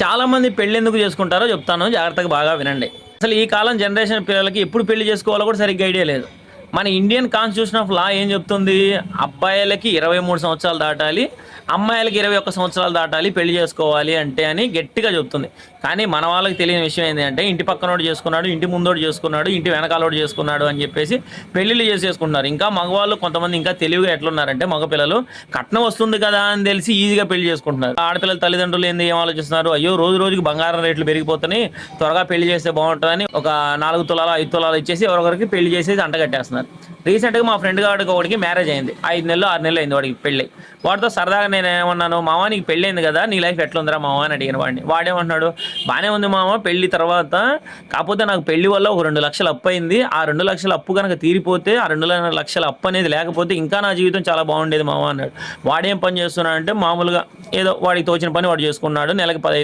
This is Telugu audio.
చాలామంది పెళ్లి ఎందుకు చేసుకుంటారో చెప్తాను, జాగ్రత్తగా బాగా వినండి. అసలు ఈ కాలం జనరేషన్ పిల్లలకి ఎప్పుడు పెళ్లి చేసుకోవాలో కూడా సరిగ్గా ఐడియా లేదు. మన ఇండియన్ కాన్స్టిట్యూషన్ ఆఫ్ లా ఏం చెప్తుంది? అబ్బాయిలకి 23 సంవత్సరాలు దాటాలి, అమ్మాయిలకి 21 సంవత్సరాలు దాటాలి పెళ్లి చేసుకోవాలి అంటే అని గట్టిగా చెప్తుంది. కానీ మన వాళ్ళకి తెలియని విషయం ఏంటంటే ఇంటి పక్కనోడు చేసుకున్నాడు, ఇంటి ముందోడు చేసుకున్నాడు, ఇంటి వెనకాలోడు చేసుకున్నాడు అని చెప్పేసి పెళ్లిళ్ళు చేసేసుకుంటున్నారు. ఇంకా మగవాళ్ళు కొంతమంది ఇంకా తెలివిగా ఎట్లున్నారంటే మగపిల్లలు కట్నం వస్తుంది కదా అని తెలిసి ఈజీగా పెళ్లి చేసుకుంటున్నారు. ఆడపిల్లల తల్లిదండ్రులు ఏంది ఏం ఆలోచిస్తున్నారు? అయ్యో రోజు రోజుకి బంగారం రేట్లు పెరిగిపోతున్నాయి, త్వరగా పెళ్లి చేస్తే బాగుంటుందని ఒక 4 తులాలు 5 తులాలు ఇచ్చేసి ఎవరొకరికి పెళ్లి చేసేసి అంటగట్టేస్తున్నారు. రీసెంట్గా మా ఫ్రెండ్ గారికి ఒకటికి మ్యారేజ్ అయింది. 5 నెలలు 6 నెలలు అయింది వాడికి పెళ్ళి. వాడితో సరదాగా నేను ఏమన్నాను, మామ నీకు పెళ్ళి అయింది కదా, నీ లైఫ్ ఎట్లుందిరా మామ అని అడిగిన వాడిని. వాడేమంటున్నాడు, బాగానే ఉంది మామ పెళ్లి తర్వాత, కాకపోతే నాకు పెళ్లి వల్ల ఒక 2 లక్షలు అప్పు అయింది. ఆ 2 లక్షల అప్పు కనుక తీరిపోతే, ఆ 2 లక్షల అప్పు అనేది లేకపోతే ఇంకా నా జీవితం చాలా బాగుండేది మామ అన్నాడు. వాడేం పని చేస్తున్నాడంటే మామూలుగా ఏదో వాడికి తోచిన పని వాడు చేసుకున్నాడు. నెలకి 15